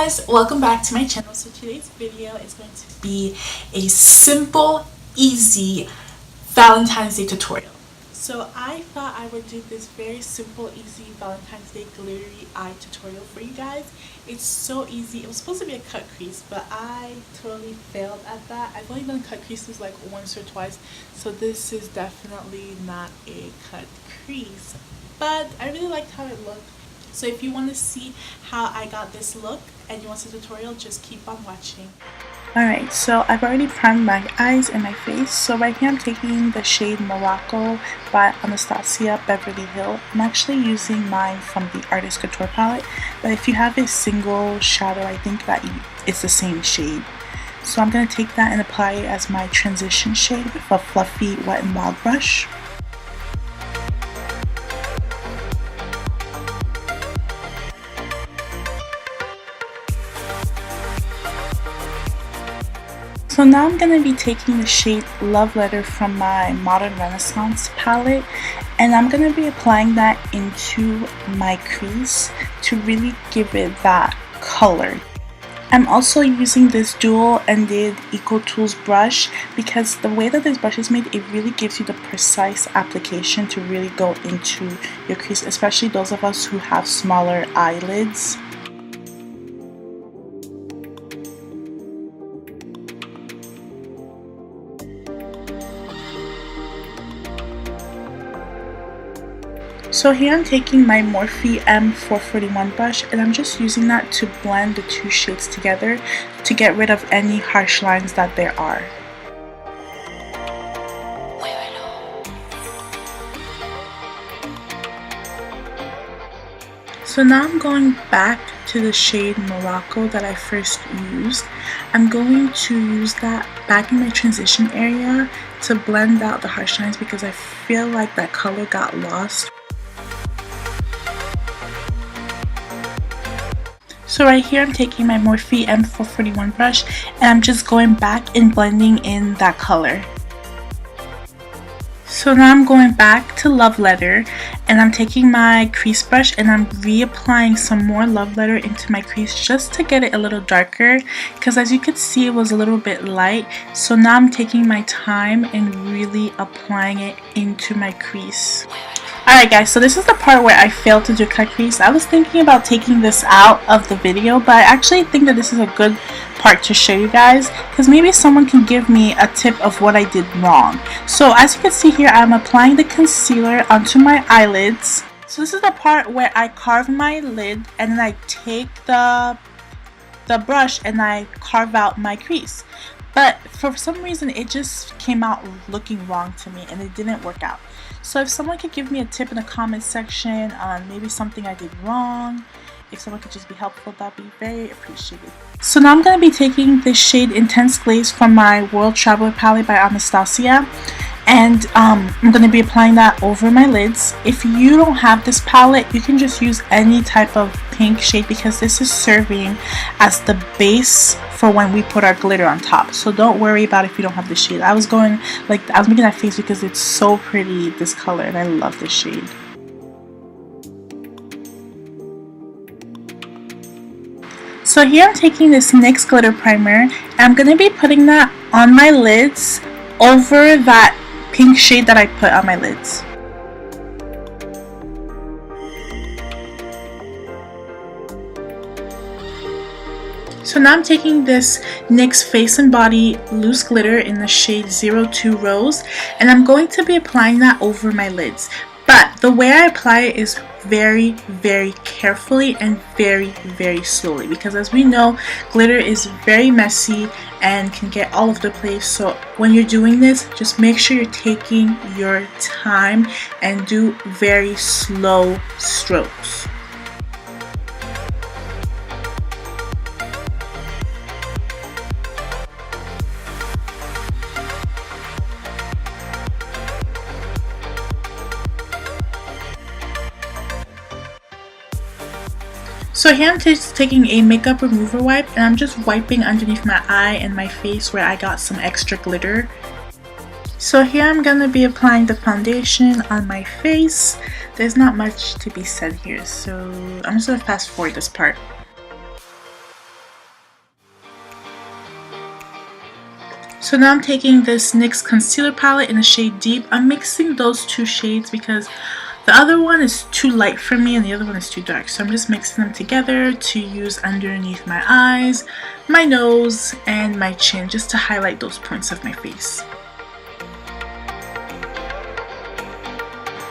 guys, welcome back to my channel. So today's video is going to be a simple, easy Valentine's Day tutorial. So I thought I would do this very simple, easy Valentine's Day glittery eye tutorial for you guys. It's so easy. It was supposed to be a cut crease, but I totally failed at that. I've only done cut creases like once or twice, so this is definitely not a cut crease. But I really liked how it looked. So if you want to see how I got this look and you want a tutorial, just keep on watching. Alright, so I've already primed my eyes and my face. So right here I'm taking the shade Morocco by Anastasia Beverly Hill. I'm actually using mine from the Artist Couture palette, but if you have a single shadow, I think that it's the same shade. So I'm going to take that and apply it as my transition shade with a fluffy Wet n Wild brush. So now I'm going to be taking the shade Love Letter from my Modern Renaissance palette, and I'm going to be applying that into my crease to really give it that color. I'm also using this dual-ended Eco Tools brush because the way that this brush is made, it really gives you the precise application to really go into your crease, especially those of us who have smaller eyelids. So here I'm taking my Morphe M441 brush and I'm just using that to blend the two shades together to get rid of any harsh lines that there are. So now I'm going back to the shade Morocco that I first used. I'm going to use that back in my transition area to blend out the harsh lines because I feel like that color got lost. So right here I'm taking my Morphe M441 brush and I'm just going back and blending in that color. So now I'm going back to Love Letter and I'm taking my crease brush and I'm reapplying some more Love Letter into my crease just to get it a little darker because as you can see it was a little bit light. So now I'm taking my time and really applying it into my crease. Alright guys, so this is the part where I failed to do cut crease. I was thinking about taking this out of the video, but I actually think that this is a good part to show you guys because maybe someone can give me a tip of what I did wrong. So as you can see here, I'm applying the concealer onto my eyelids. So this is the part where I carve my lid and then I take the brush and I carve out my crease. But for some reason it just came out looking wrong to me and it didn't work out. So if someone could give me a tip in the comment section on maybe something I did wrong, if someone could just be helpful, that'd be very appreciated. So now I'm going to be taking this shade Intense Glaze from my World Traveler palette by Anastasia. And I'm going to be applying that over my lids. If you don't have this palette, you can just use any type of pink shade because this is serving as the base for when we put our glitter on top. So don't worry about if you don't have this shade. I was making that face because it's so pretty, this color, and I love this shade. So here I'm taking this NYX Glitter Primer and I'm going to be putting that on my lids over that pink shade that I put on my lids. So now I'm taking this NYX Face and Body Loose Glitter in the shade 02 Rose and I'm going to be applying that over my lids. But the way I apply it is very, very carefully and very, very slowly because as we know, glitter is very messy and can get all over the place. So when you're doing this, just make sure you're taking your time and do very slow strokes. So here I'm just taking a makeup remover wipe and I'm just wiping underneath my eye and my face where I got some extra glitter. So here I'm going to be applying the foundation on my face. There's not much to be said here, so I'm just going to fast forward this part. So now I'm taking this NYX concealer palette in the shade Deep. I'm mixing those two shades because the other one is too light for me and the other one is too dark. So I'm just mixing them together to use underneath my eyes, my nose, and my chin, just to highlight those points of my face.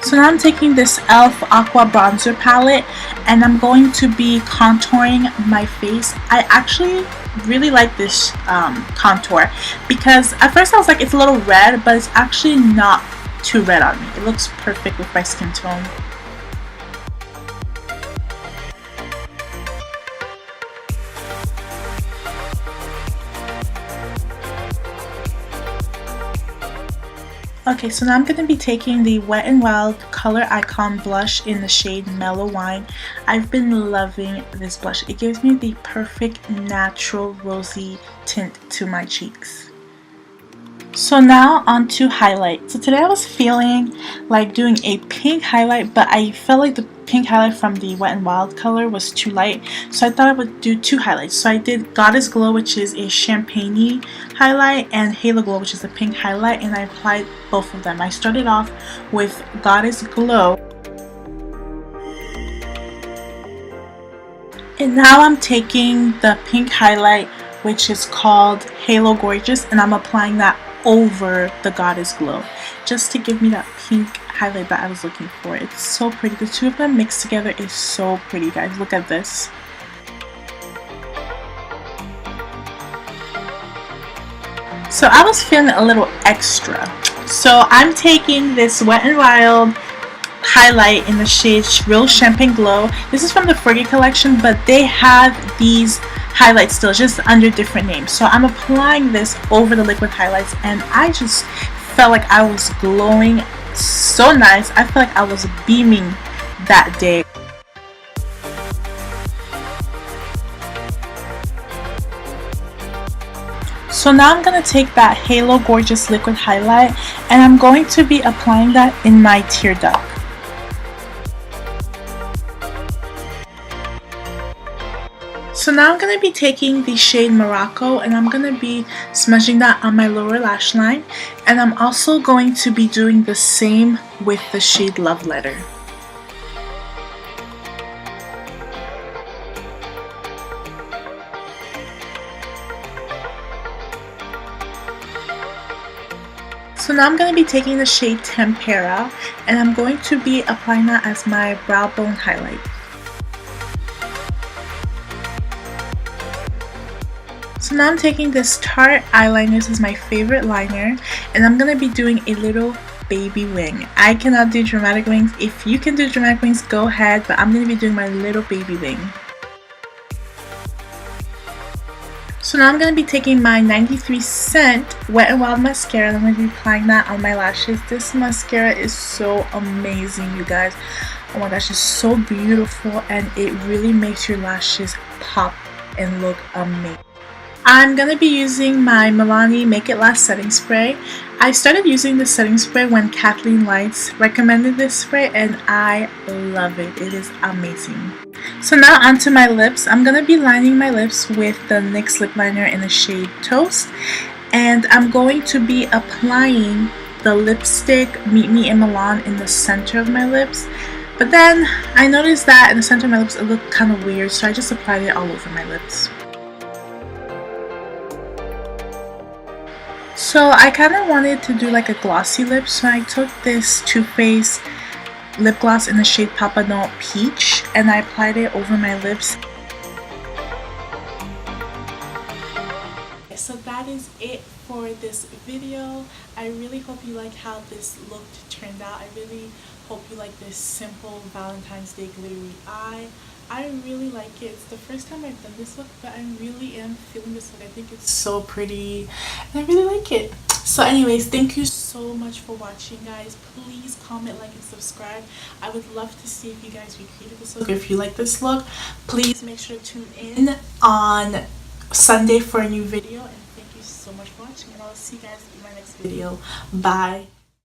So now I'm taking this E.L.F. Aqua bronzer palette and I'm going to be contouring my face. I actually really like this contour because at first I was like, it's a little red, but it's actually not too red on me. It looks perfect with my skin tone. Okay, so now I'm going to be taking the Wet n Wild Color Icon blush in the shade Mellow Wine. I've been loving this blush. It gives me the perfect natural rosy tint to my cheeks. So now on to highlight. So today I was feeling like doing a pink highlight, but I felt like the pink highlight from the Wet n Wild color was too light, so I thought I would do two highlights. So I did Goddess Glow, which is a champagne highlight, and Halo Glow, which is a pink highlight, and I applied both of them. I started off with Goddess Glow, and now I'm taking the pink highlight, which is called Halo Gorgeous, and I'm applying that over the Goddess Glow just to give me that pink highlight that I was looking for. It's so pretty. The two of them mixed together is so pretty, guys. Look at this. So I was feeling a little extra, so I'm taking this Wet n Wild highlight in the shade Real Champagne Glow. This is from the Fegie collection, but they have these highlights still, just under different names. So I'm applying this over the liquid highlights, and I just felt like I was glowing so nice. I felt like I was beaming that day. So now I'm going to take that Halo Gorgeous liquid highlight and I'm going to be applying that in my tear duct. So now I'm going to be taking the shade Morocco and I'm going to be smudging that on my lower lash line, and I'm also going to be doing the same with the shade Love Letter. So now I'm going to be taking the shade Tempura and I'm going to be applying that as my brow bone highlight. So now I'm taking this Tarte eyeliner. This is my favorite liner, and I'm going to be doing a little baby wing. I cannot do dramatic wings. If you can do dramatic wings, go ahead, but I'm going to be doing my little baby wing. So now I'm going to be taking my 93 Cent Wet n Wild mascara and I'm going to be applying that on my lashes. This mascara is so amazing, you guys. Oh my gosh, it's so beautiful and it really makes your lashes pop and look amazing. I'm going to be using my Milani Make It Last setting spray. I started using this setting spray when Kathleen Lights recommended this spray and I love it. It is amazing. So now onto my lips. I'm going to be lining my lips with the NYX Lip Liner in the shade Toast. And I'm going to be applying the lipstick Meet Me in Milan in the center of my lips. But then I noticed that in the center of my lips it looked kind of weird, so I just applied it all over my lips. So I kind of wanted to do like a glossy lip, so I took this Too Faced lip gloss in the shade Papa Note Peach and I applied it over my lips. So that is it for this video. I really hope you like how this look turned out. I really hope you like this simple Valentine's Day glittery eye. I really like it. It's the first time I've done this look, but I really am feeling this look. I think it's so pretty and I really like it. So anyways, thank you so much for watching, guys. Please comment, like, and subscribe. I would love to see if you guys recreated this look. If you like this look, please make sure to tune in on Sunday for a new video. And thank you so much for watching, and I'll see you guys in my next video. Bye.